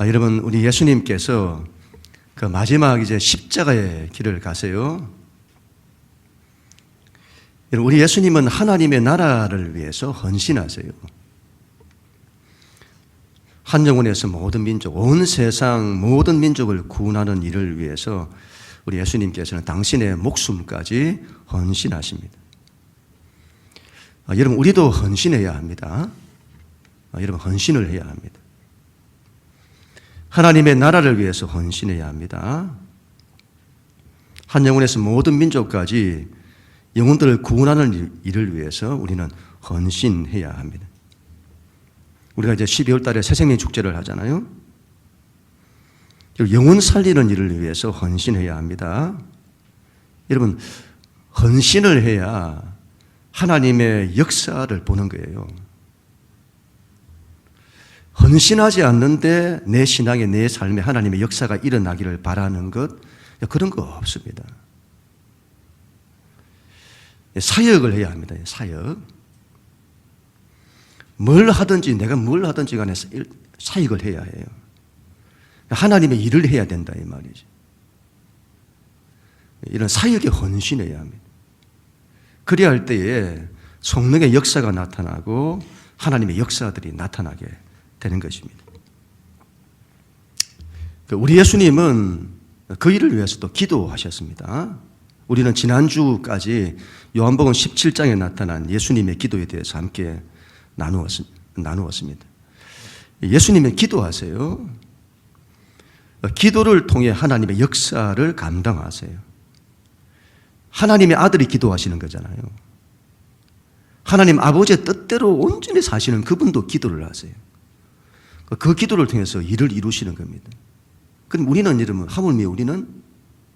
여러분, 우리 예수님께서 그 마지막 이제 십자가의 길을 가세요. 우리 예수님은 하나님의 나라를 위해서 헌신하세요. 한 영혼에서 모든 민족, 온 세상 모든 민족을 구원하는 일을 위해서 우리 예수님께서는 당신의 목숨까지 헌신하십니다. 여러분, 우리도 헌신해야 합니다. 여러분, 헌신을 해야 합니다. 하나님의 나라를 위해서 헌신해야 합니다. 한 영혼에서 모든 민족까지 영혼들을 구원하는 일을 위해서 우리는 헌신해야 합니다. 우리가 이제 12월 달에 새생명 축제를 하잖아요. 영혼 살리는 일을 위해서 헌신해야 합니다. 여러분, 헌신을 해야 하나님의 역사를 보는 거예요. 헌신하지 않는데 내 신앙에, 내 삶에 하나님의 역사가 일어나기를 바라는 것, 그런 거 없습니다. 사역을 해야 합니다. 사역. 뭘 하든지, 내가 뭘 하든지 간에 사역을 해야 해요. 하나님의 일을 해야 된다, 이 말이지. 이런 사역에 헌신해야 합니다. 그래야 할 때에 성령의 역사가 나타나고 하나님의 역사들이 나타나게 되는 것입니다. 우리 예수님은 그 일을 위해서 또 기도하셨습니다. 우리는 지난주까지 요한복음 17장에 나타난 예수님의 기도에 대해서 함께 나누었습니다. 예수님은 기도하세요. 기도를 통해 하나님의 역사를 감당하세요. 하나님의 아들이 기도하시는 거잖아요. 하나님 아버지의 뜻대로 온전히 사시는 그분도 기도를 하세요. 그 기도를 통해서 일을 이루시는 겁니다. 그럼 우리는 이러면 하물며 우리는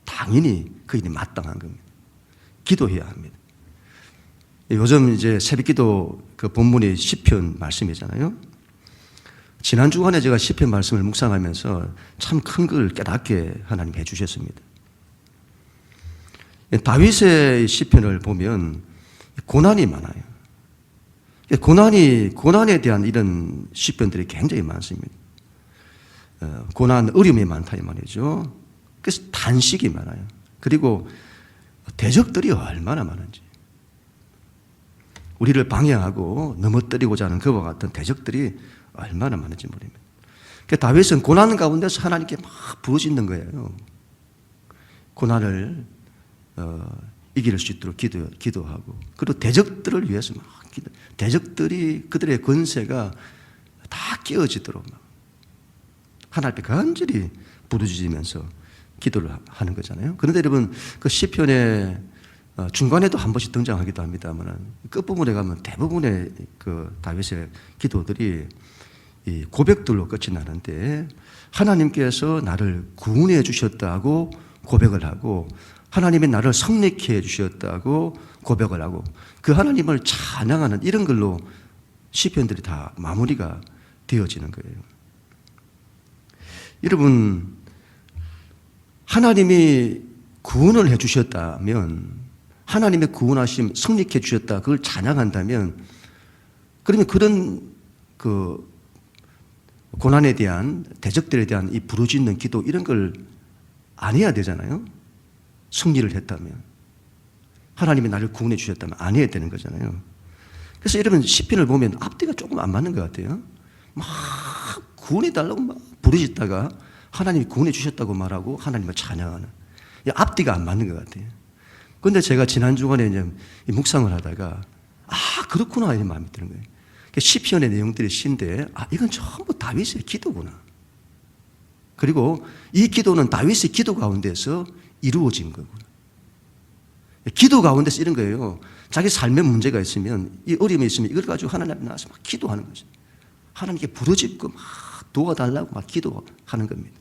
당연히 그 일이 마땅한 겁니다. 기도해야 합니다. 요즘 이제 새벽기도 그 본문이 시편 말씀이잖아요. 지난 주간에 제가 시편 말씀을 묵상하면서 참 큰 걸 깨닫게 하나님 해주셨습니다. 다윗의 시편을 보면 고난이 많아요. 고난에 대한 이런 시편들이 굉장히 많습니다. 고난, 어려움이 많다 이 말이죠. 그래서 탄식이 많아요. 그리고 대적들이 얼마나 많은지. 우리를 방해하고 넘어뜨리고자 하는 그와 같은 대적들이 얼마나 많은지 모릅니다. 다윗은 고난 가운데서 하나님께 막 부르짖는 거예요. 고난을 이길 수 있도록 기도하고, 그리고 대적들을 위해서 막 대적들이 그들의 권세가 다 깨어지도록 막 하나님 앞에 간절히 부르짖으면서 기도를 하는 거잖아요. 그런데 여러분, 그 시편의 중간에도 한 번씩 등장하기도 합니다만 끝부분에 가면 대부분의 그 다윗의 기도들이 이 고백들로 끝이 나는데, 하나님께서 나를 구원해 주셨다고 고백을 하고, 하나님이 나를 성립케 해 주셨다고 고백을 하고, 그 하나님을 찬양하는 이런 걸로 시편들이 다 마무리가 되어지는 거예요. 여러분, 하나님이 구원을 해 주셨다면, 하나님의 구원하심 성립해 주셨다, 그걸 찬양한다면, 그러면 그런 그 고난에 대한, 대적들에 대한 이 부르짖는 기도, 이런 걸 안 해야 되잖아요. 승리를 했다면, 하나님이 나를 구원해 주셨다면 안 해야 되는 거잖아요. 그래서 여러분, 시편을 보면 앞뒤가 조금 안 맞는 것 같아요. 막 구원해 달라고 막 부르짖다가 하나님이 구원해 주셨다고 말하고 하나님을 찬양하는, 앞뒤가 안 맞는 것 같아요. 그런데 제가 지난 주간에 이제 묵상을 하다가 그렇구나 이런 마음이 드는 거예요. 시편의 내용들이 신데 이건 전부 다윗의 기도구나. 그리고 이 기도는 다윗의 기도 가운데서 이루어진 거구나. 기도 가운데서 이런 거예요. 자기 삶에 문제가 있으면, 이 어려움이 있으면 이걸 가지고 하나님 앞에 나와서 막 기도하는 거죠. 하나님께 부르짖고 막 도와달라고 막 기도하는 겁니다.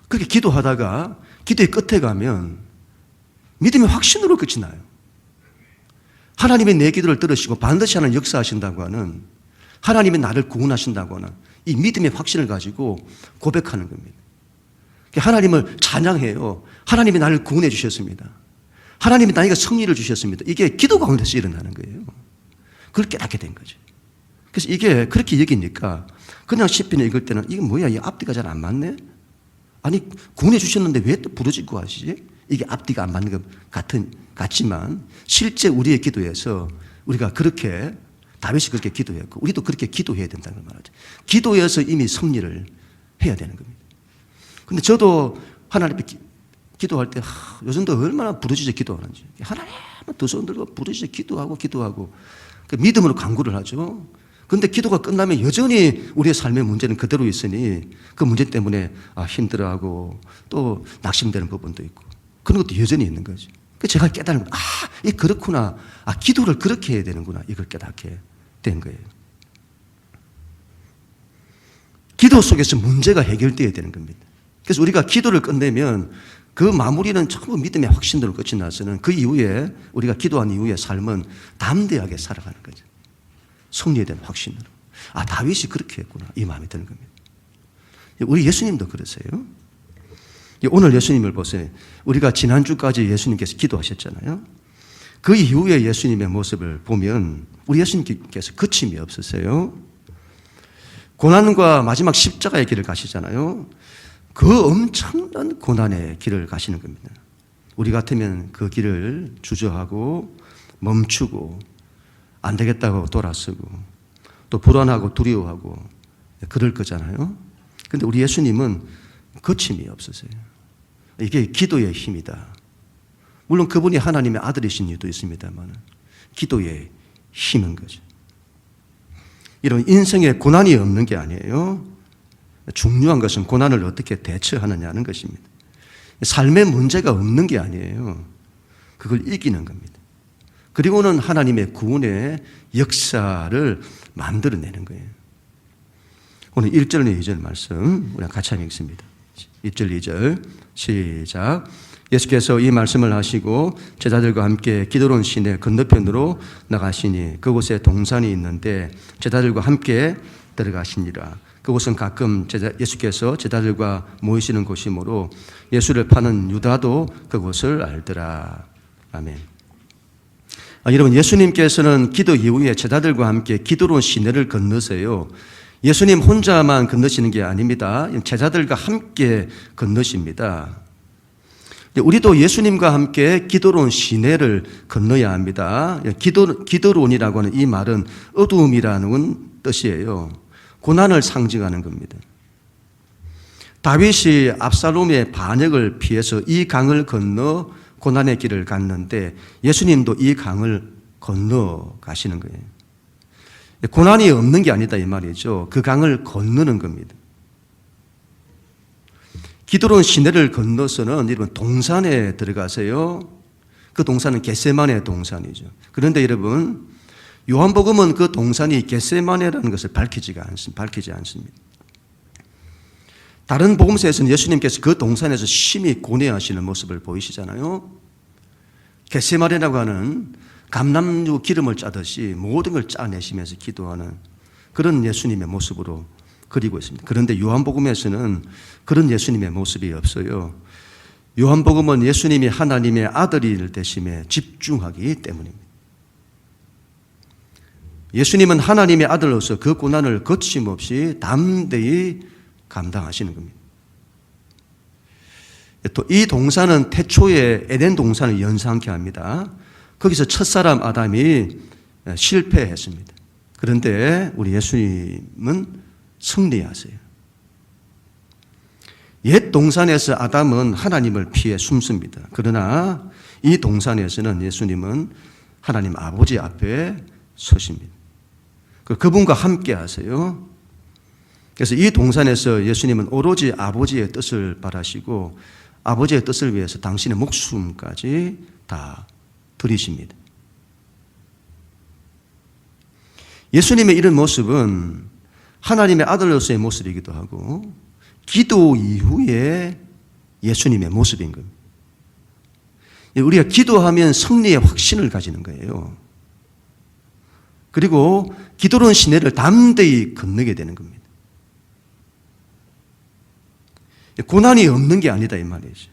그렇게 기도하다가 기도의 끝에 가면 믿음의 확신으로 끝이 나요. 하나님이 내 기도를 들으시고 반드시 하나님 역사하신다고 하는, 하나님이 나를 구원하신다고 하는 이 믿음의 확신을 가지고 고백하는 겁니다. 하나님을 찬양해요. 하나님이 나를 구원해 주셨습니다. 하나님이 나에게 승리를 주셨습니다. 이게 기도 가운데서 일어나는 거예요. 그걸 깨닫게 된 거죠. 그래서 이게 그렇게 여기니까 그냥 시편을 읽을 때는 이게 뭐야, 이 앞뒤가 잘 안 맞네? 아니, 구원해 주셨는데 왜 또 부르짖고 하시지? 이게 앞뒤가 안 맞는 것 같지만 실제 우리의 기도에서 우리가 그렇게 다윗이 그렇게 기도했고 우리도 그렇게 기도해야 된다는 걸 말하죠. 기도에서 이미 승리를 해야 되는 겁니다. 근데 저도 하나님께 기도할 때 요즘도 얼마나 부르짖어 기도하는지 하나님 두 손 들고 부르짖어 기도하고 그 믿음으로 간구를 하죠. 그런데 기도가 끝나면 여전히 우리의 삶의 문제는 그대로 있으니 그 문제 때문에 힘들어하고 또 낙심되는 부분도 있고 그런 것도 여전히 있는 거죠. 그래서 제가 깨달은 거, 이게 그렇구나. 기도를 그렇게 해야 되는구나. 이걸 깨닫게 된 거예요. 기도 속에서 문제가 해결되어야 되는 겁니다. 그래서 우리가 기도를 끝내면 그 마무리는 전부 믿음의 확신으로 끝이 나서는 그 이후에 우리가 기도한 이후의 삶은 담대하게 살아가는 거죠. 승리에 대한 확신으로. 다윗이 그렇게 했구나. 이 마음이 드는 겁니다. 우리 예수님도 그러세요. 오늘 예수님을 보세요. 우리가 지난주까지 예수님께서 기도하셨잖아요. 그 이후에 예수님의 모습을 보면 우리 예수님께서 그침이 없으세요. 고난과 마지막 십자가의 길을 가시잖아요. 그 엄청난 고난의 길을 가시는 겁니다. 우리 같으면 그 길을 주저하고 멈추고 안 되겠다고 돌아서고 또 불안하고 두려워하고 그럴 거잖아요. 그런데 우리 예수님은 거침이 없으세요. 이게 기도의 힘이다. 물론 그분이 하나님의 아들이신 이유도 있습니다만 기도의 힘인 거죠. 이런 인생에 고난이 없는 게 아니에요. 중요한 것은 고난을 어떻게 대처하느냐는 것입니다. 삶의 문제가 없는 게 아니에요. 그걸 이기는 겁니다. 그리고는 하나님의 구원의 역사를 만들어내는 거예요. 오늘 1절, 2절 말씀 우리가 같이 한번 읽습니다. 1절, 2절 시작. 예수께서 이 말씀을 하시고 제자들과 함께 기드론 시내 건너편으로 나가시니 그곳에 동산이 있는데 제자들과 함께 들어가시니라. 그곳은 가끔 예수께서 제자들과 모이시는 곳이므로 예수를 파는 유다도 그곳을 알더라. 아멘. 여러분, 예수님께서는 기도 이후에 제자들과 함께 기드론 시내를 건너세요. 예수님 혼자만 건너시는 게 아닙니다. 제자들과 함께 건너십니다. 우리도 예수님과 함께 기드론 시내를 건너야 합니다. 기드론이라고 하는 이 말은 어두움이라는 뜻이에요. 고난을 상징하는 겁니다. 다윗이 압살롬의 반역을 피해서 이 강을 건너 고난의 길을 갔는데 예수님도 이 강을 건너 가시는 거예요. 고난이 없는 게 아니다 이 말이죠. 그 강을 건너는 겁니다. 기드론 시내를 건너서는 여러분 동산에 들어가세요. 그 동산은 겟세마네 동산이죠. 그런데 여러분 요한복음은 그 동산이 겟세마네라는 것을 밝히지 않습니다. 다른 복음서에서는 예수님께서 그 동산에서 심히 고뇌하시는 모습을 보이시잖아요. 겟세마네라고 하는 감람류 기름을 짜듯이 모든 걸 짜내시면서 기도하는 그런 예수님의 모습으로 그리고 있습니다. 그런데 요한복음에서는 그런 예수님의 모습이 없어요. 요한복음은 예수님이 하나님의 아들이 되심에 집중하기 때문입니다. 예수님은 하나님의 아들로서 그 고난을 거침없이 담대히 감당하시는 겁니다. 또 이 동산은 태초에 에덴 동산을 연상케 합니다. 거기서 첫사람 아담이 실패했습니다. 그런데 우리 예수님은 승리하세요. 옛 동산에서 아담은 하나님을 피해 숨습니다. 그러나 이 동산에서는 예수님은 하나님 아버지 앞에 서십니다. 그분과 함께 하세요. 그래서 이 동산에서 예수님은 오로지 아버지의 뜻을 바라시고 아버지의 뜻을 위해서 당신의 목숨까지 다 드리십니다. 예수님의 이런 모습은 하나님의 아들로서의 모습이기도 하고 기도 이후에 예수님의 모습인 겁니다. 우리가 기도하면 승리의 확신을 가지는 거예요. 그리고 기드론 시내를 담대히 건너게 되는 겁니다. 고난이 없는 게 아니다 이 말이죠.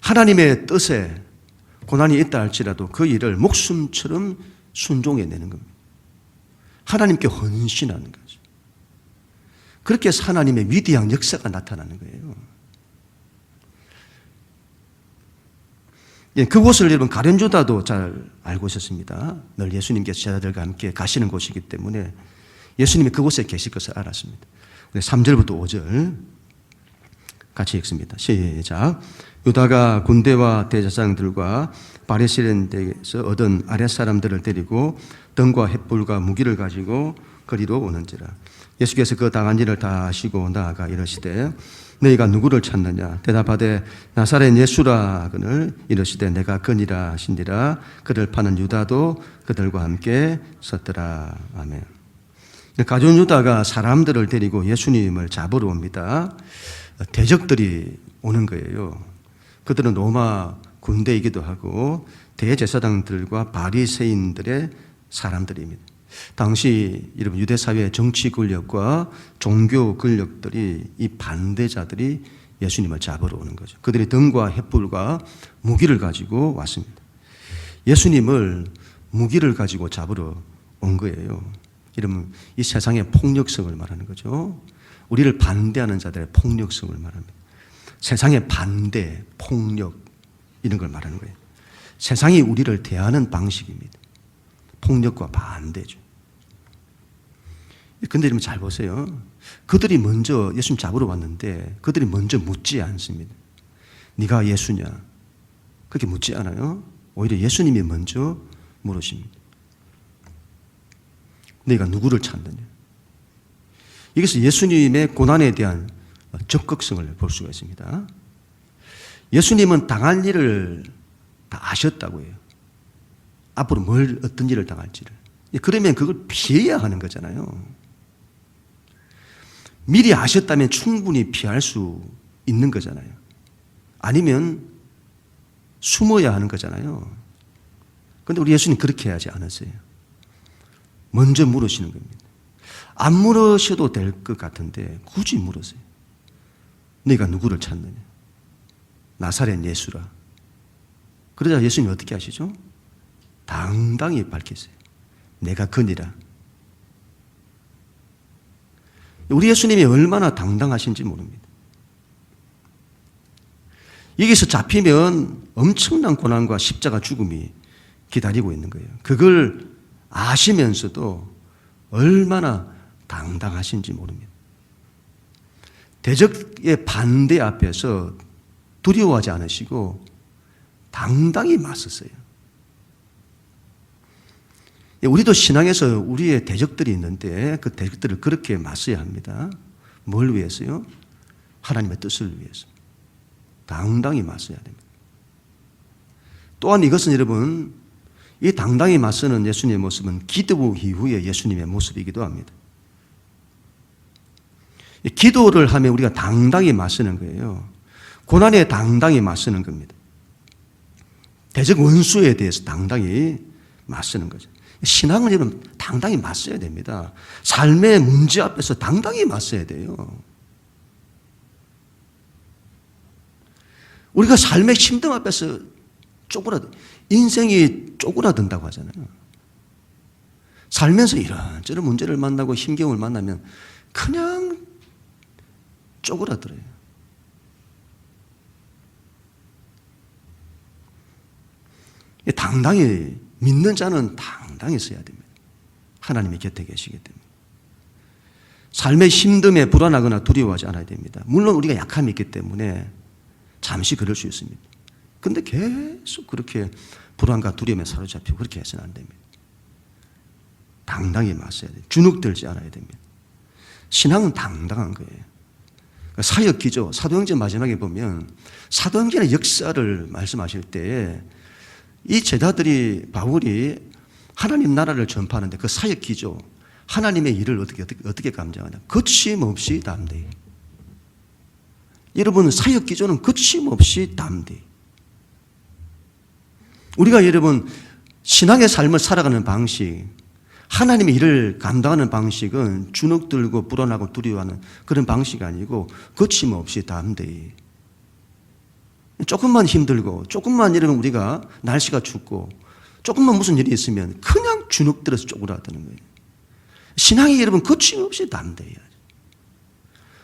하나님의 뜻에 고난이 있다 할지라도 그 일을 목숨처럼 순종해내는 겁니다. 하나님께 헌신하는 거죠. 그렇게 해서 하나님의 위대한 역사가 나타나는 거예요. 예, 그곳을 여러분 가룟유다도 잘 알고 있었습니다. 늘 예수님께서 제자들과 함께 가시는 곳이기 때문에 예수님이 그곳에 계실 것을 알았습니다. 3절부터 5절 같이 읽습니다. 시작. 유다가 군대와 대제사장들과 바리새인들에게서 얻은 아랫사람들을 데리고 등과 횃불과 무기를 가지고 거리로 오는지라. 예수께서 그 당한 일을 다 아시고 나아가 이르시되 너희가 누구를 찾느냐? 대답하되 나사렛 예수라 하거늘 이르시되 내가 그니라 하신지라. 그를 파는 유다도 그들과 함께 섰더라. 아멘. 가룟 유다가 사람들을 데리고 예수님을 잡으러 옵니다. 대적들이 오는 거예요. 그들은 로마 군대이기도 하고 대제사장들과 바리새인들의 사람들입니다. 당시 여러분 유대 사회의 정치 권력과 종교 권력들이 이 반대자들이 예수님을 잡으러 오는 거죠. 그들이 등과 횃불과 무기를 가지고 왔습니다. 예수님을 무기를 가지고 잡으러 온 거예요. 이러면 이 세상의 폭력성을 말하는 거죠. 우리를 반대하는 자들의 폭력성을 말합니다. 세상의 반대, 폭력 이런 걸 말하는 거예요. 세상이 우리를 대하는 방식입니다. 폭력과 반대죠. 근데 여러분 잘 보세요. 그들이 먼저 예수님 잡으러 왔는데 그들이 먼저 묻지 않습니다. 네가 예수냐? 그렇게 묻지 않아요. 오히려 예수님이 먼저 물으십니다. 네가 누구를 찾느냐? 여기서 예수님의 고난에 대한 적극성을 볼 수가 있습니다. 예수님은 당할 일을 다 아셨다고 해요. 앞으로 어떤 일을 당할지를. 그러면 그걸 피해야 하는 거잖아요. 미리 아셨다면 충분히 피할 수 있는 거잖아요. 아니면 숨어야 하는 거잖아요. 그런데 우리 예수님 그렇게 하지 않았어요. 먼저 물으시는 겁니다. 안 물으셔도 될 것 같은데 굳이 물으세요. 네가 누구를 찾느냐? 나사렛 예수라. 그러자 예수님이 어떻게 하시죠? 당당히 밝히세요. 내가 그니라. 우리 예수님이 얼마나 당당하신지 모릅니다. 여기서 잡히면 엄청난 고난과 십자가 죽음이 기다리고 있는 거예요. 그걸 아시면서도 얼마나 당당하신지 모릅니다. 대적의 반대 앞에서 두려워하지 않으시고 당당히 맞섰어요. 우리도 신앙에서 우리의 대적들이 있는데 그 대적들을 그렇게 맞서야 합니다. 뭘 위해서요? 하나님의 뜻을 위해서. 당당히 맞서야 됩니다. 또한 이것은 여러분, 이 당당히 맞서는 예수님의 모습은 기도 이후의 예수님의 모습이기도 합니다. 기도를 하면 우리가 당당히 맞서는 거예요. 고난에 당당히 맞서는 겁니다. 대적 원수에 대해서 당당히 맞서는 거죠. 신앙은 여러분 당당히 맞서야 됩니다. 삶의 문제 앞에서 당당히 맞서야 돼요. 우리가 삶의 힘듦 앞에서 인생이 쪼그라든다고 하잖아요. 살면서 이런저런 문제를 만나고 힘겨움을 만나면 그냥 쪼그라들어요. 당당히 믿는 자는 당당히 서야 됩니다. 하나님이 곁에 계시기 때문에. 삶의 힘듦에 불안하거나 두려워하지 않아야 됩니다. 물론 우리가 약함이 있기 때문에 잠시 그럴 수 있습니다. 근데 계속 그렇게 불안과 두려움에 사로잡히고 그렇게 해서는 안 됩니다. 당당히 맞서야 돼요. 주눅들지 않아야 됩니다. 신앙은 당당한 거예요. 사역 기조, 사도행전 마지막에 보면 사도행전의 역사를 말씀하실 때에 이 제자들이 바울이 하나님 나라를 전파하는데 그 사역 기조, 하나님의 일을 어떻게 감당하냐? 거침없이 담대히. 여러분 사역 기조는 거침없이 담대히. 우리가 여러분 신앙의 삶을 살아가는 방식, 하나님의 일을 감당하는 방식은 주눅들고 불안하고 두려워하는 그런 방식이 아니고 거침없이 담대히. 조금만 힘들고 조금만 여러분 우리가 날씨가 춥고 조금만 무슨 일이 있으면 그냥 주눅들어서 쪼그라드는 거예요. 신앙이 여러분 거침없이 담대해야죠.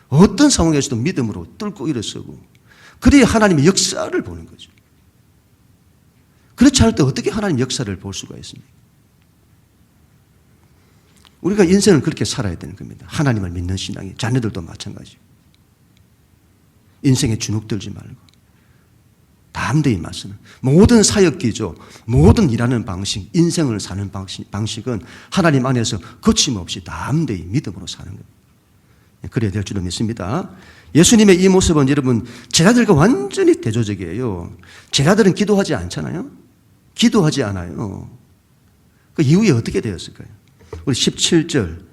어떤 상황에서도 믿음으로 뚫고 일어서고, 그래야 하나님의 역사를 보는 거죠. 그렇지 않을 때 어떻게 하나님의 역사를 볼 수가 있습니까? 우리가 인생을 그렇게 살아야 되는 겁니다. 하나님을 믿는 신앙이. 자녀들도 마찬가지고. 인생에 주눅들지 말고 담대히 맞서는 모든 사역기조, 모든 일하는 방식, 인생을 사는 방식은 하나님 안에서 거침없이 담대히 믿음으로 사는 겁니다. 그래야 될 줄로 믿습니다. 예수님의 이 모습은 여러분 제자들과 완전히 대조적이에요. 제자들은 기도하지 않잖아요. 기도하지 않아요. 그 이후에 어떻게 되었을까요? 우리 17절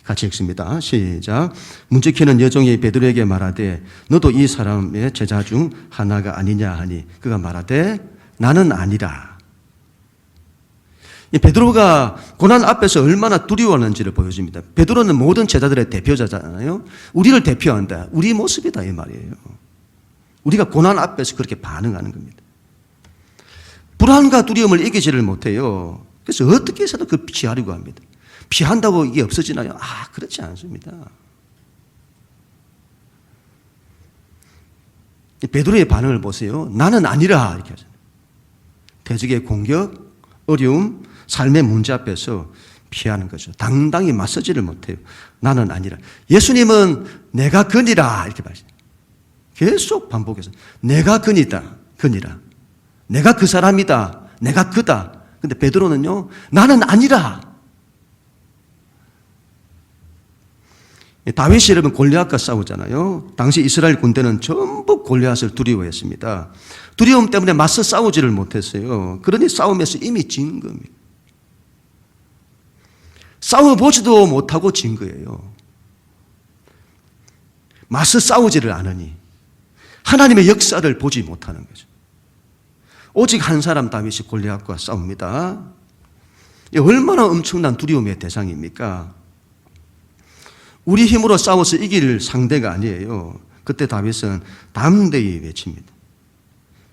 같이 읽습니다. 시작. 문지키는 여종이 베드로에게 말하되 너도 이 사람의 제자 중 하나가 아니냐 하니 그가 말하되 나는 아니라. 베드로가 고난 앞에서 얼마나 두려워하는지를 보여줍니다. 베드로는 모든 제자들의 대표자잖아요. 우리를 대표한다. 우리 모습이다 이 말이에요. 우리가 고난 앞에서 그렇게 반응하는 겁니다. 불안과 두려움을 이기지를 못해요. 그래서 어떻게 해서든 그 피하려고 합니다. 피한다고 이게 없어지나요? 그렇지 않습니다. 베드로의 반응을 보세요. 나는 아니라 이렇게 하잖아요. 대적의 공격, 어려움, 삶의 문제 앞에서 피하는 거죠. 당당히 맞서지를 못해요. 나는 아니라. 예수님은 내가 그니라 이렇게 말씀해요. 계속 반복해서 내가 그니다, 그니라. 내가 그 사람이다. 내가 그다. 근데 베드로는요, 나는 아니라. 다윗이 여러분 골리앗과 싸우잖아요. 당시 이스라엘 군대는 전부 골리앗을 두려워했습니다. 두려움 때문에 맞서 싸우지를 못했어요. 그러니 싸움에서 이미 진 겁니다. 싸워보지도 못하고 진 거예요. 맞서 싸우지를 않으니 하나님의 역사를 보지 못하는 거죠. 오직 한 사람 다윗이 골리앗과 싸웁니다. 얼마나 엄청난 두려움의 대상입니까? 우리 힘으로 싸워서 이길 상대가 아니에요. 그때 다윗은 담대히 외칩니다.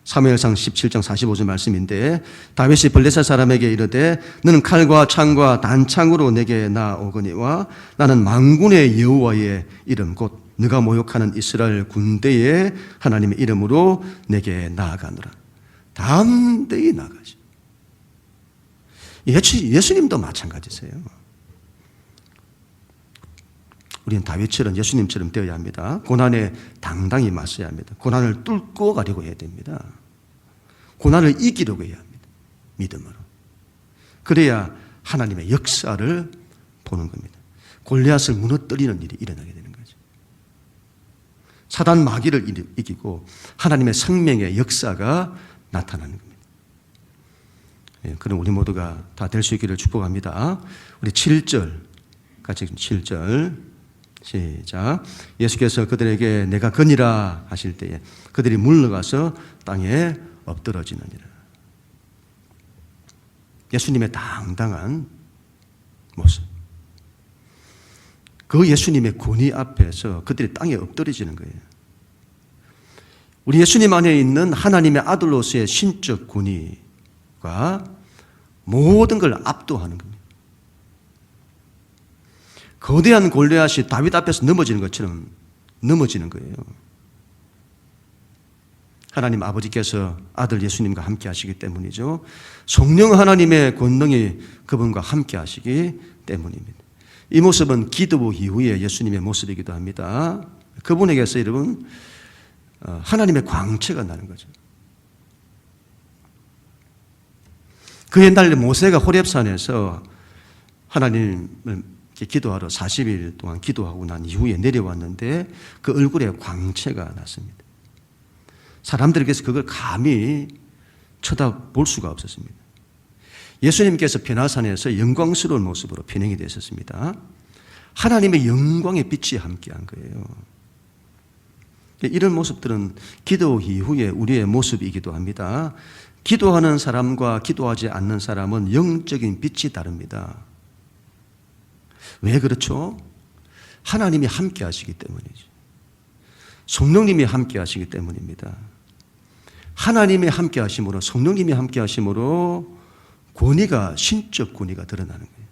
사무엘상 17장 45절 말씀인데 다윗이 블레셋 사람에게 이르되 너는 칼과 창과 단창으로 내게 나오거니와 나는 만군의 여호와의 이름 곧 네가 모욕하는 이스라엘 군대의 하나님의 이름으로 내게 나아가노라. 담대히 나가죠. 예수님도 마찬가지세요. 우리는 다윗처럼 예수님처럼 되어야 합니다. 고난에 당당히 맞서야 합니다. 고난을 뚫고 가려고 해야 됩니다. 고난을 이기려고 해야 합니다. 믿음으로. 그래야 하나님의 역사를 보는 겁니다. 골리앗을 무너뜨리는 일이 일어나게 되는 거죠. 사단 마귀를 이기고 하나님의 생명의 역사가 나타나는 겁니다. 그럼 우리 모두가 다 될 수 있기를 축복합니다. 우리 7절 같이 7절 시작. 예수께서 그들에게 내가 거니라 하실 때에 그들이 물러가서 땅에 엎드러지느니라. 예수님의 당당한 모습. 그 예수님의 권위 앞에서 그들이 땅에 엎드러지는 거예요. 우리 예수님 안에 있는 하나님의 아들로서의 신적 권위가 모든 걸 압도하는 겁니다. 거대한 골리앗이 다윗 앞에서 넘어지는 것처럼 넘어지는 거예요. 하나님 아버지께서 아들 예수님과 함께 하시기 때문이죠. 성령 하나님의 권능이 그분과 함께 하시기 때문입니다. 이 모습은 기도 이후에 예수님의 모습이기도 합니다. 그분에게서 여러분 하나님의 광채가 나는 거죠. 그 옛날 모세가 호렙산에서 하나님을 기도하러 40일 동안 기도하고 난 이후에 내려왔는데 그 얼굴에 광채가 났습니다. 사람들에게서 그걸 감히 쳐다볼 수가 없었습니다. 예수님께서 변화산에서 영광스러운 모습으로 변형이 되셨습니다. 하나님의 영광의 빛이 함께한 거예요. 이런 모습들은 기도 이후에 우리의 모습이기도 합니다. 기도하는 사람과 기도하지 않는 사람은 영적인 빛이 다릅니다. 왜 그렇죠? 하나님이 함께 하시기 때문이죠. 성령님이 함께 하시기 때문입니다. 하나님이 함께 하심으로, 성령님이 함께 하심으로 권위가, 신적 권위가 드러나는 거예요.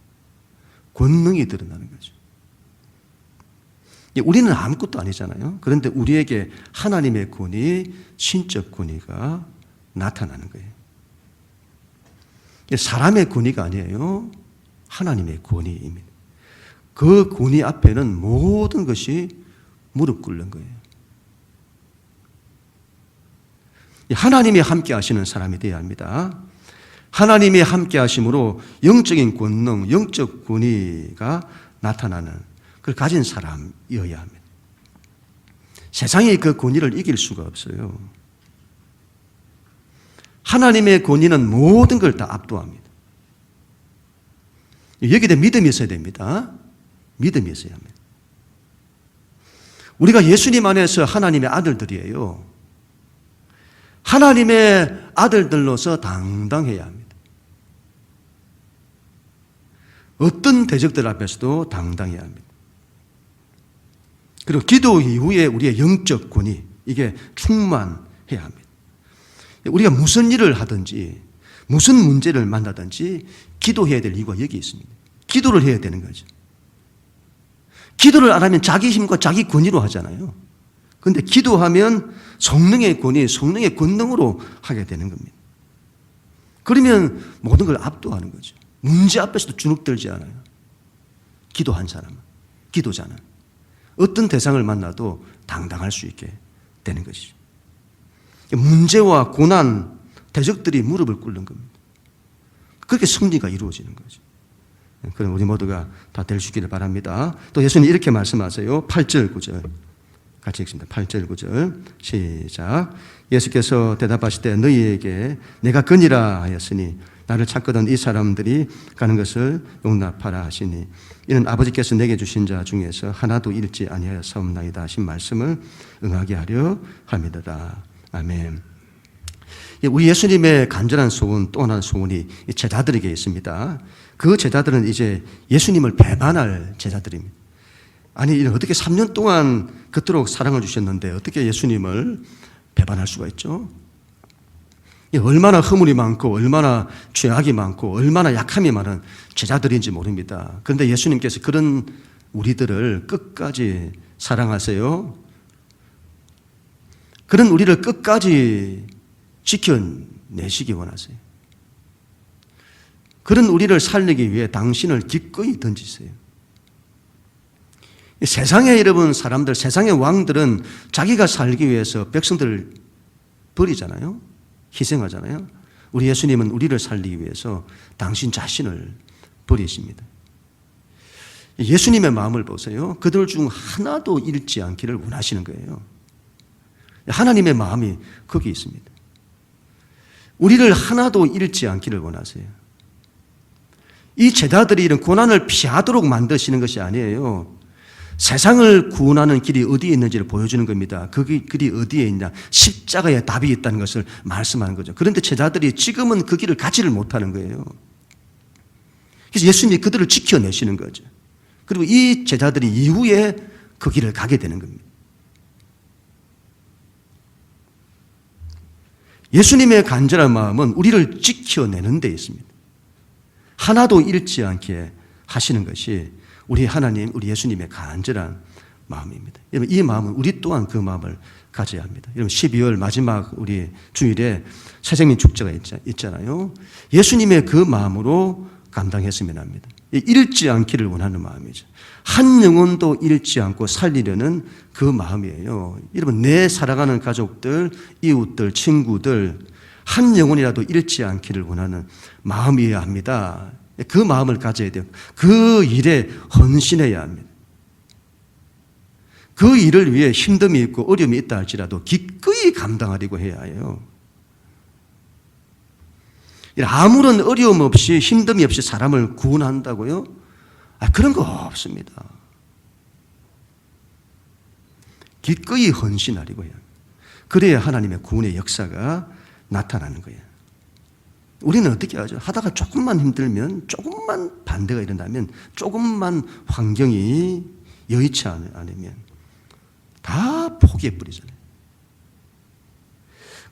권능이 드러나는 거죠. 우리는 아무것도 아니잖아요. 그런데 우리에게 하나님의 권위, 신적 권위가 나타나는 거예요. 사람의 권위가 아니에요. 하나님의 권위입니다. 그 권위 앞에는 모든 것이 무릎 꿇는 거예요. 하나님이 함께 하시는 사람이 되어야 합니다. 하나님이 함께 하심으로 영적인 권능, 영적 권위가 나타나는 그걸 가진 사람이어야 합니다. 세상이 그 권위를 이길 수가 없어요. 하나님의 권위는 모든 걸 다 압도합니다. 여기에 믿음이 있어야 됩니다. 믿음이 있어야 합니다. 우리가 예수님 안에서 하나님의 아들들이에요. 하나님의 아들들로서 당당해야 합니다. 어떤 대적들 앞에서도 당당해야 합니다. 그리고 기도 이후에 우리의 영적 권위, 이게 충만해야 합니다. 우리가 무슨 일을 하든지 무슨 문제를 만나든지 기도해야 될 이유가 여기 있습니다. 기도를 해야 되는 거죠. 기도를 안 하면 자기 힘과 자기 권위로 하잖아요. 그런데 기도하면 성령의 권위, 성령의 권능으로 하게 되는 겁니다. 그러면 모든 걸 압도하는 거죠. 문제 앞에서도 주눅들지 않아요. 기도한 사람은, 기도자는 어떤 대상을 만나도 당당할 수 있게 되는 것이죠. 문제와 고난, 대적들이 무릎을 꿇는 겁니다. 그렇게 승리가 이루어지는 거죠. 그럼 우리 모두가 다 될 수 있기를 바랍니다. 또 예수님 이렇게 말씀하세요. 8절, 9절. 같이 읽습니다. 8절, 9절. 시작. 예수께서 대답하시되 너희에게 내가 거니라 하였으니 나를 찾거든 이 사람들이 가는 것을 용납하라 하시니 이는 아버지께서 내게 주신 자 중에서 하나도 잃지 아니하였사옵나이다 하신 말씀을 응하게 하려 함이로다. 아멘. 우리 예수님의 간절한 소원, 또 하나의 소원이 제자들에게 있습니다. 그 제자들은 이제 예수님을 배반할 제자들입니다. 아니, 어떻게 3년 동안 그토록 사랑을 주셨는데 어떻게 예수님을 배반할 수가 있죠? 얼마나 허물이 많고 얼마나 죄악이 많고 얼마나 약함이 많은 제자들인지 모릅니다. 그런데 예수님께서 그런 우리들을 끝까지 사랑하세요. 그런 우리를 끝까지 지켜내시기 원하세요. 그런 우리를 살리기 위해 당신을 기꺼이 던지세요. 세상에 여러분 사람들, 세상의 왕들은 자기가 살기 위해서 백성들을 버리잖아요. 희생하잖아요. 우리 예수님은 우리를 살리기 위해서 당신 자신을 버리십니다. 예수님의 마음을 보세요. 그들 중 하나도 잃지 않기를 원하시는 거예요. 하나님의 마음이 거기 있습니다. 우리를 하나도 잃지 않기를 원하세요. 이 제자들이 이런 고난을 피하도록 만드시는 것이 아니에요. 세상을 구원하는 길이 어디에 있는지를 보여주는 겁니다. 그 길이 어디에 있냐? 십자가에 답이 있다는 것을 말씀하는 거죠. 그런데 제자들이 지금은 그 길을 가지를 못하는 거예요. 그래서 예수님이 그들을 지켜내시는 거죠. 그리고 이 제자들이 이후에 그 길을 가게 되는 겁니다. 예수님의 간절한 마음은 우리를 지켜내는 데 있습니다. 하나도 잃지 않게 하시는 것이 우리 하나님, 우리 예수님의 간절한 마음입니다. 여러분, 이 마음은 우리 또한 그 마음을 가져야 합니다. 여러분, 12월 마지막 우리 주일에 새생민 축제가 있잖아요. 예수님의 그 마음으로 감당했으면 합니다. 잃지 않기를 원하는 마음이죠. 한 영혼도 잃지 않고 살리려는 그 마음이에요. 여러분, 내 사랑하는 가족들, 이웃들, 친구들 한 영혼이라도 잃지 않기를 원하는 마음이어야 합니다. 그 마음을 가져야 돼요. 그 일에 헌신해야 합니다. 그 일을 위해 힘듦이 있고 어려움이 있다 할지라도 기꺼이 감당하려고 해야 해요. 아무런 어려움 없이 힘듦이 없이 사람을 구원한다고요? 그런 거 없습니다. 기꺼이 헌신하려고 해요. 그래야 하나님의 구원의 역사가 나타나는 거예요. 우리는 어떻게 하죠? 하다가 조금만 힘들면, 조금만 반대가 일어나면, 조금만 환경이 여의치 않으면 다 포기해버리잖아요.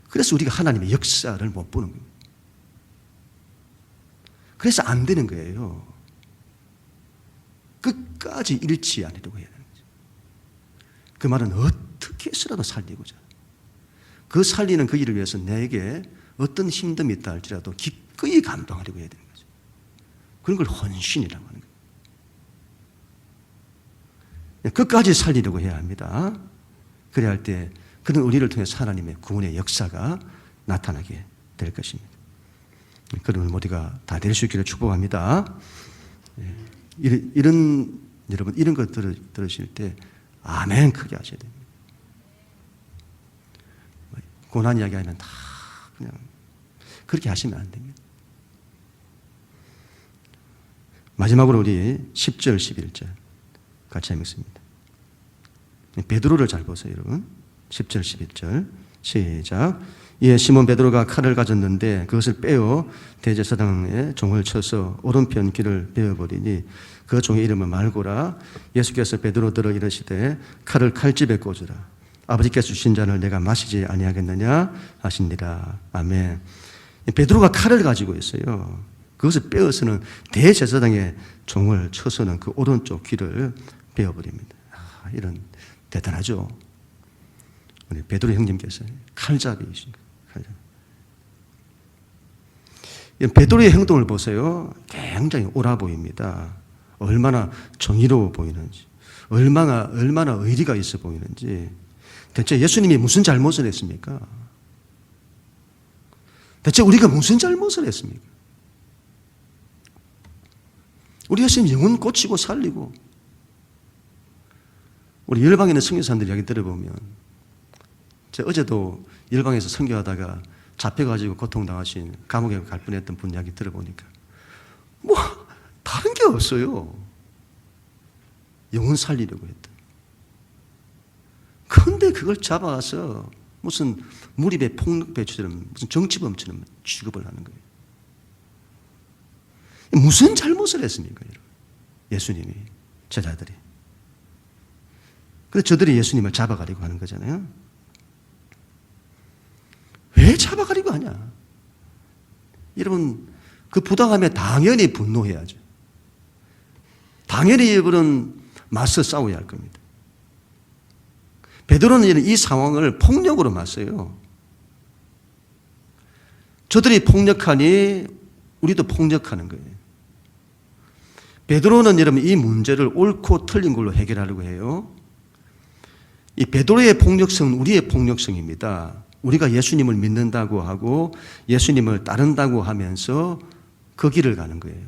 그래서 우리가 하나님의 역사를 못 보는 겁니다. 그래서 안 되는 거예요. 끝까지 잃지 않으려고 해야 되는 거죠. 그 말은 어떻게 해서라도 살리고자. 그 살리는 그 일을 위해서 내게 어떤 힘듦이 있다 할지라도 기꺼이 감당하려고 해야 되는 거죠. 그런 걸 헌신이라고 하는 거예요. 끝까지 살리려고 해야 합니다. 그래야 할 때 그런 우리를 통해 하나님의 구원의 역사가 나타나게 될 것입니다. 그런 우리가 다 될 수 있기를 축복합니다. 여러분 이런 것 들으실 때 아멘 크게 하셔야 됩니다. 고난 이야기하면 다 그냥 그렇게 하시면 안 됩니다. 마지막으로 우리 10절 11절 같이 읽습니다. 베드로를 잘 보세요, 여러분. 10절 11절 시작. 이에 시몬 베드로가 칼을 가졌는데 그것을 빼어 대제사장의 종을 쳐서 오른편 귀를 베어버리니 그 종의 이름은 말고라. 예수께서 베드로들어 이르시되 칼을 칼집에 꽂으라. 아버지께서 주신 잔을 내가 마시지 아니하겠느냐 하시니라. 아멘. 베드로가 칼을 가지고 있어요. 그것을 빼어서는 대제사장의 종을 쳐서는 그 오른쪽 귀를 베어버립니다. 이런 대단하죠. 우리 베드로 형님께서 칼잡이이신 거예요. 베드로의 행동을 보세요. 굉장히 옳아 보입니다. 얼마나 정의로워 보이는지, 얼마나 의리가 있어 보이는지. 대체 예수님이 무슨 잘못을 했습니까? 대체 우리가 무슨 잘못을 했습니까? 우리 예수님 영혼 고치고 살리고, 우리 열방에 있는 선교사님들 이야기 들어보면, 제가 어제도 열방에서 선교하다가 잡혀가지고 고통당하신 감옥에 갈 뻔했던 분 이야기 들어보니까 뭐 다른 게 없어요. 영혼 살리려고 했다. 그런데 그걸 잡아서 무슨 무리배 폭력배처럼 무슨 정치범처럼 취급을 하는 거예요. 무슨 잘못을 했습니까, 여러분? 예수님이, 제자들이. 그래서 저들이 예수님을 잡아가려고 하는 거잖아요. 왜 잡아가려고 하냐? 여러분, 그 부당함에 당연히 분노해야죠. 당연히 여러분은 맞서 싸워야 할 겁니다. 베드로는 이 상황을 폭력으로 맞서요. 저들이 폭력하니 우리도 폭력하는 거예요. 베드로는 여러분 이 문제를 옳고 틀린 걸로 해결하려고 해요. 이 베드로의 폭력성은 우리의 폭력성입니다. 우리가 예수님을 믿는다고 하고 예수님을 따른다고 하면서 그 길을 가는 거예요.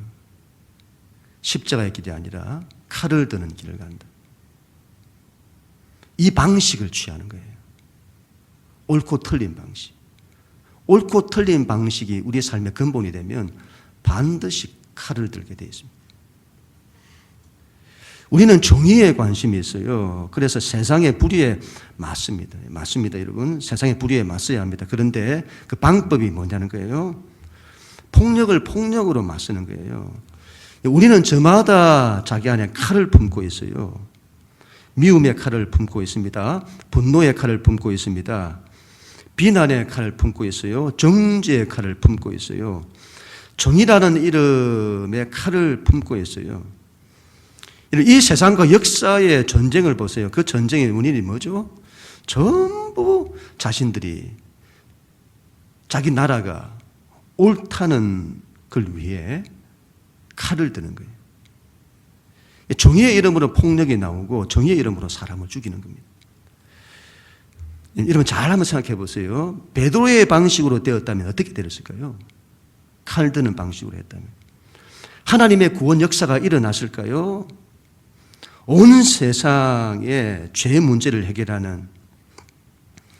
십자가의 길이 아니라 칼을 드는 길을 간다. 이 방식을 취하는 거예요. 옳고 틀린 방식. 옳고 틀린 방식이 우리의 삶의 근본이 되면 반드시 칼을 들게 되어 있습니다. 우리는 정의에 관심이 있어요. 그래서 세상의 불의에 맞습니다. 맞습니다, 여러분. 세상의 불의에 맞서야 합니다. 그런데 그 방법이 뭐냐는 거예요. 폭력을 폭력으로 맞서는 거예요. 우리는 저마다 자기 안에 칼을 품고 있어요. 미움의 칼을 품고 있습니다. 분노의 칼을 품고 있습니다. 비난의 칼을 품고 있어요. 정죄의 칼을 품고 있어요. 정의라는 이름의 칼을 품고 있어요. 이 세상과 역사의 전쟁을 보세요. 그 전쟁의 원인이 뭐죠? 전부 자신들이 자기 나라가 옳다는 걸 위해 칼을 드는 거예요. 정의의 이름으로 폭력이 나오고 정의의 이름으로 사람을 죽이는 겁니다. 여러분 잘 한번 생각해 보세요. 베드로의 방식으로 되었다면 어떻게 되었을까요? 칼 드는 방식으로 했다면 하나님의 구원 역사가 일어났을까요? 온 세상의 죄 문제를 해결하는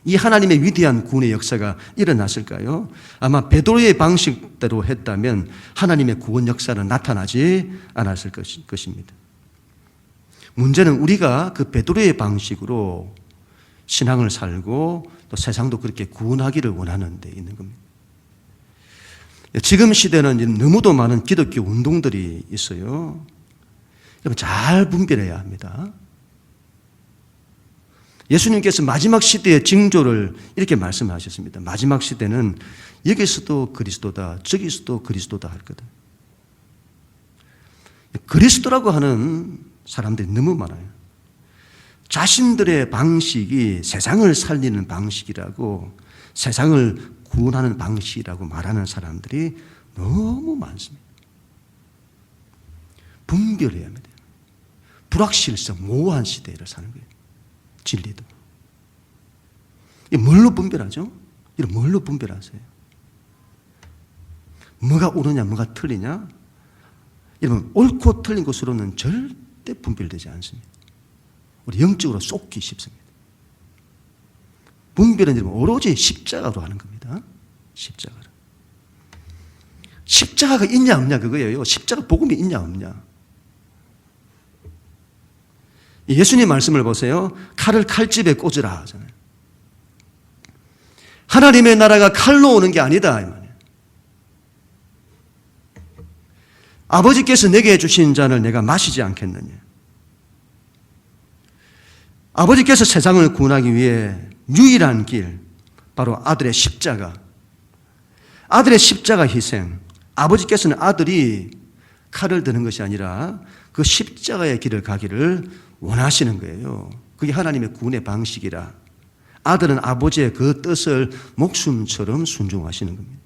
이 하나님의 위대한 구원의 역사가 일어났을까요? 아마 베드로의 방식대로 했다면 하나님의 구원 역사는 나타나지 않았을 것입니다. 문제는 우리가 그 베드로의 방식으로 신앙을 살고 또 세상도 그렇게 구원하기를 원하는 데 있는 겁니다. 지금 시대는 너무도 많은 기독교 운동들이 있어요. 여러분 잘 분별해야 합니다. 예수님께서 마지막 시대의 징조를 이렇게 말씀하셨습니다. 마지막 시대는 여기서도 그리스도다, 저기서도 그리스도다 할 거다. 그리스도라고 하는 사람들이 너무 많아요. 자신들의 방식이 세상을 살리는 방식이라고, 세상을 구원하는 방식이라고 말하는 사람들이 너무 많습니다. 분별해야 합니다. 불확실성, 모호한 시대를 사는 거예요. 진리도. 뭘로 분별하죠? 이런 뭘로 분별하세요? 뭐가 옳으냐, 뭐가 틀리냐? 여러분, 옳고 틀린 것으로는 절대 분별되지 않습니다. 우리 영적으로 쏟기 쉽습니다. 분별은 여러분 오로지 십자가로 하는 겁니다. 십자가로. 십자가가 있냐 없냐 그거예요. 십자가 복음이 있냐 없냐. 예수님 말씀을 보세요. 칼을 칼집에 꽂으라 하잖아요. 하나님의 나라가 칼로 오는 게 아니다 이 말이에요. 아버지께서 내게 주신 잔을 내가 마시지 않겠느냐. 아버지께서 세상을 구원하기 위해 유일한 길, 바로 아들의 십자가. 아들의 십자가 희생. 아버지께서는 아들이 칼을 드는 것이 아니라 그 십자가의 길을 가기를 원하시는 거예요. 그게 하나님의 구원의 방식이라. 아들은 아버지의 그 뜻을 목숨처럼 순종하시는 겁니다.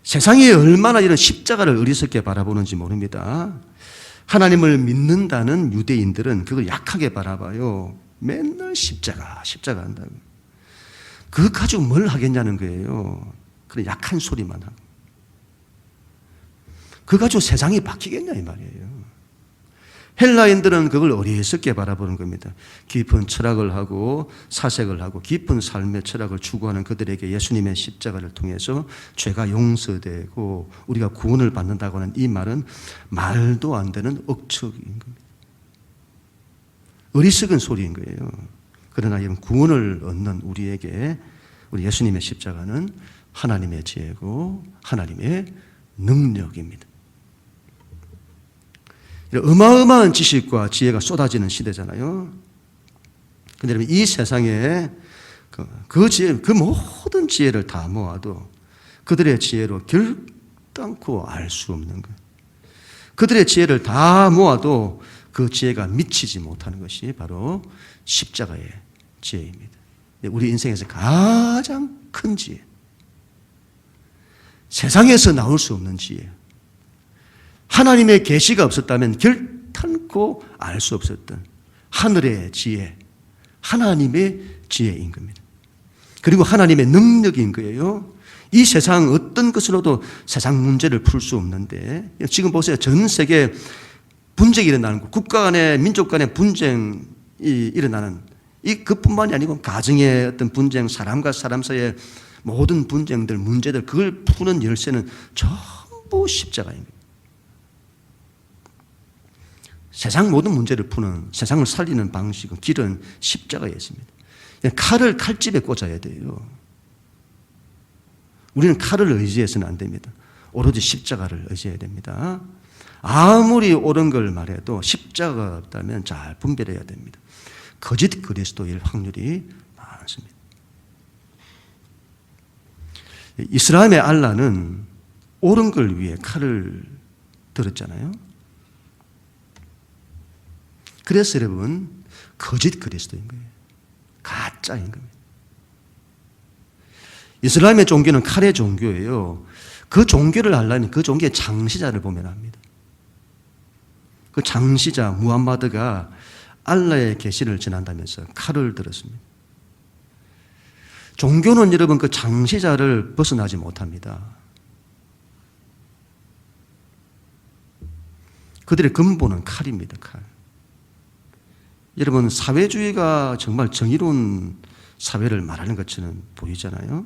세상이 얼마나 이런 십자가를 어리석게 바라보는지 모릅니다. 하나님을 믿는다는 유대인들은 그걸 약하게 바라봐요. 맨날 십자가 한다고. 그거 가지고 뭘 하겠냐는 거예요. 그런 약한 소리만 하고. 그거 가지고 세상이 바뀌겠냐 이 말이에요. 헬라인들은 그걸 어리석게 바라보는 겁니다. 깊은 철학을 하고 사색을 하고 깊은 삶의 철학을 추구하는 그들에게 예수님의 십자가를 통해서 죄가 용서되고 우리가 구원을 받는다고 하는 이 말은 말도 안 되는 억측인 겁니다. 어리석은 소리인 거예요. 그러나 이런 구원을 얻는 우리에게 우리 예수님의 십자가는 하나님의 지혜고 하나님의 능력입니다. 어마어마한 지식과 지혜가 쏟아지는 시대잖아요. 그런데 이 세상에 그 지혜, 그 모든 지혜를 다 모아도 그들의 지혜로 결단코 알 수 없는 것. 그들의 지혜를 다 모아도 그 지혜가 미치지 못하는 것이 바로 십자가의 지혜입니다. 우리 인생에서 가장 큰 지혜. 세상에서 나올 수 없는 지혜. 하나님의 계시가 없었다면 결단코 알 수 없었던 하늘의 지혜, 하나님의 지혜인 겁니다. 그리고 하나님의 능력인 거예요. 이 세상 어떤 것으로도 세상 문제를 풀 수 없는데 지금 보세요. 전 세계 분쟁이 일어나는 거, 국가 간의 민족 간의 분쟁이 일어나는 그뿐만이 아니고 가정의 어떤 분쟁, 사람과 사람 사이의 모든 분쟁들, 문제들 그걸 푸는 열쇠는 전부 십자가입니다. 세상 모든 문제를 푸는, 세상을 살리는 방식은, 길은 십자가에 있습니다. 칼을 칼집에 꽂아야 돼요. 우리는 칼을 의지해서는 안 됩니다. 오로지 십자가를 의지해야 됩니다. 아무리 옳은 걸 말해도 십자가가 없다면 잘 분별해야 됩니다. 거짓 그리스도일 확률이 많습니다. 이스라엘의 알라는 옳은 걸 위해 칼을 들었잖아요. 그래서 여러분 거짓 그리스도인 거예요. 가짜인 겁니다. 이슬람의 종교는 칼의 종교예요. 그 종교를 알려면 그 종교의 창시자를 보면 압니다. 그 창시자 무함마드가 알라의 계시를 전한다면서 칼을 들었습니다. 종교는 여러분 그 창시자를 벗어나지 못합니다. 그들의 근본은 칼입니다. 칼. 여러분 사회주의가 정말 정의로운 사회를 말하는 것처럼 보이잖아요.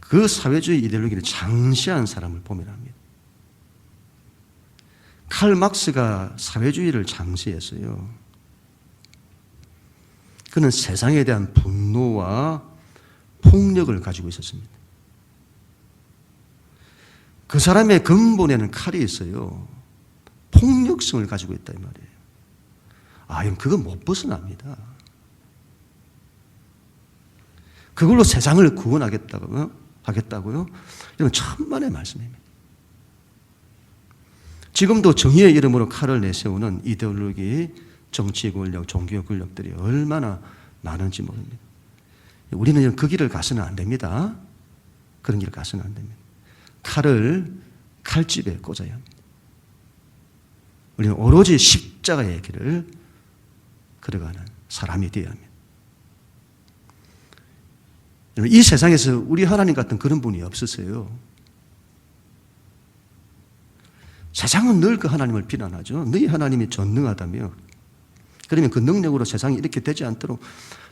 그 사회주의 이데올로기를 창시한 사람을 보면 합니다. 칼 막스가 사회주의를 창시했어요. 그는 세상에 대한 분노와 폭력을 가지고 있었습니다. 그 사람의 근본에는 칼이 있어요. 폭력성을 가지고 있다 이 말이에요. 형 그건 못 벗어납니다. 그걸로 세상을 구원하겠다고요? 여러분 천만의 말씀입니다. 지금도 정의의 이름으로 칼을 내세우는 이데올로기, 정치 권력, 종교 권력들이 얼마나 많은지 모릅니다. 우리는 그 길을 가서는 안 됩니다. 그런 길을 가서는 안 됩니다. 칼을 칼집에 꽂아야 합니다. 우리는 오로지 십자가의 길을 걸어가는 사람이 되어야 합니다. 이 세상에서 우리 하나님 같은 그런 분이 없으세요. 세상은 늘 그 하나님을 비난하죠. 너희 하나님이 전능하다며. 그러면 그 능력으로 세상이 이렇게 되지 않도록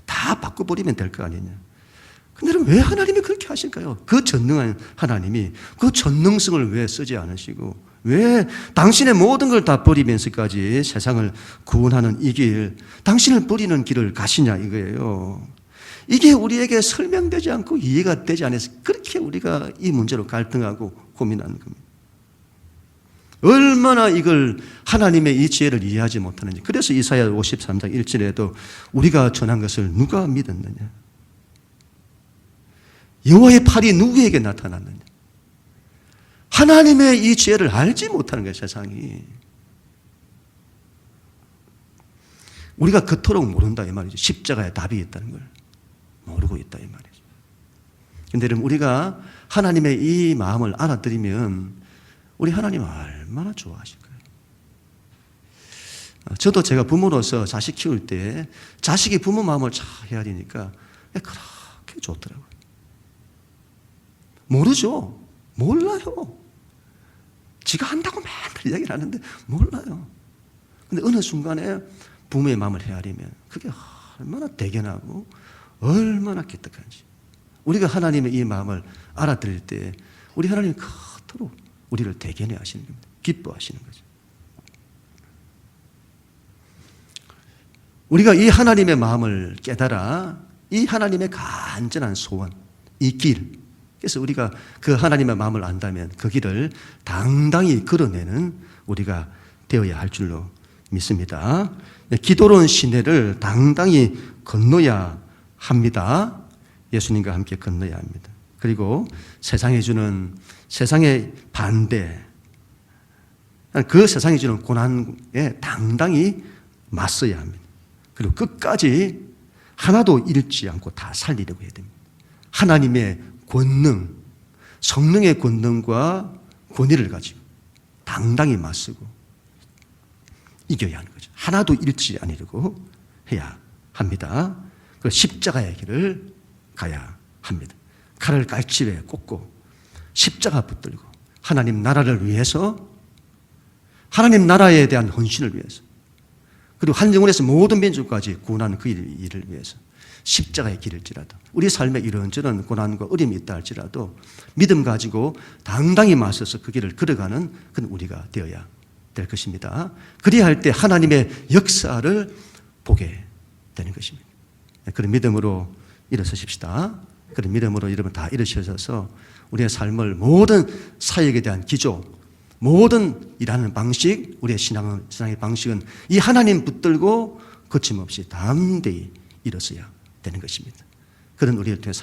다 바꿔버리면 될 거 아니냐. 근데 여러분, 왜 하나님이 그렇게 하실까요? 그 전능한 하나님이 그 전능성을 왜 쓰지 않으시고, 왜 당신의 모든 걸 다 버리면서까지 세상을 구원하는 이 길, 당신을 버리는 길을 가시냐 이거예요. 이게 우리에게 설명되지 않고 이해가 되지 않아서 그렇게 우리가 이 문제로 갈등하고 고민하는 겁니다. 얼마나 이걸 하나님의 이 지혜를 이해하지 못하는지. 그래서 이사야 53장 1절에도 우리가 전한 것을 누가 믿었느냐? 여호와의 팔이 누구에게 나타났느냐? 하나님의 이 지혜를 알지 못하는 거예요, 세상이. 우리가 그토록 모른다 이 말이죠. 십자가에 답이 있다는 걸 모르고 있다 이 말이죠. 그런데 여러분, 우리가 하나님의 이 마음을 알아들이면 우리 하나님 얼마나 좋아하실 거예요. 저도 제가 부모로서 자식 키울 때 자식이 부모 마음을 잘 해야 되니까 그렇게 좋더라고요. 모르죠. 몰라요. 지가 한다고 맨날 이야기를 하는데 몰라요. 근데 어느 순간에 부모의 마음을 헤아리면 그게 얼마나 대견하고 얼마나 기특한지. 우리가 하나님의 이 마음을 알아들을 때 우리 하나님이 그토록 우리를 대견해 하시는 겁니다. 기뻐하시는 거죠. 우리가 이 하나님의 마음을 깨달아 이 하나님의 간절한 소원, 이 길, 그래서 우리가 그 하나님의 마음을 안다면 그 길을 당당히 걸어내는 우리가 되어야 할 줄로 믿습니다. 기도로운 시내를 당당히 건너야 합니다. 예수님과 함께 건너야 합니다. 그리고 세상에 주는 세상의 반대, 그 세상이 주는 고난에 당당히 맞서야 합니다. 그리고 끝까지 하나도 잃지 않고 다 살리려고 해야 됩니다. 하나님의 권능, 성령의 권능과 권위를 가지고 당당히 맞서고 이겨야 하는 거죠. 하나도 잃지 않으려고 해야 합니다. 그 십자가의 길을 가야 합니다. 칼을 깔집에 꽂고 십자가 붙들고 하나님 나라를 위해서, 하나님 나라에 대한 헌신을 위해서, 그리고 한 영혼에서 모든 민족까지 구원하는 그 일을 위해서 십자가의 길일지라도, 우리 삶에 이런저런 고난과 어려움이 있다 할지라도 믿음 가지고 당당히 맞서서 그 길을 걸어가는 그런 우리가 되어야 될 것입니다. 그리야 할 때 하나님의 역사를 보게 되는 것입니다. 그런 믿음으로 일어서십시다. 그런 믿음으로 여러분 다 일어서셔서 우리의 삶을, 모든 사역에 대한 기조, 모든 일하는 방식, 우리의 신앙의 방식은 이 하나님 붙들고 거침없이 담대히 일어서야 되는 것입니다. 그런 우리를 통해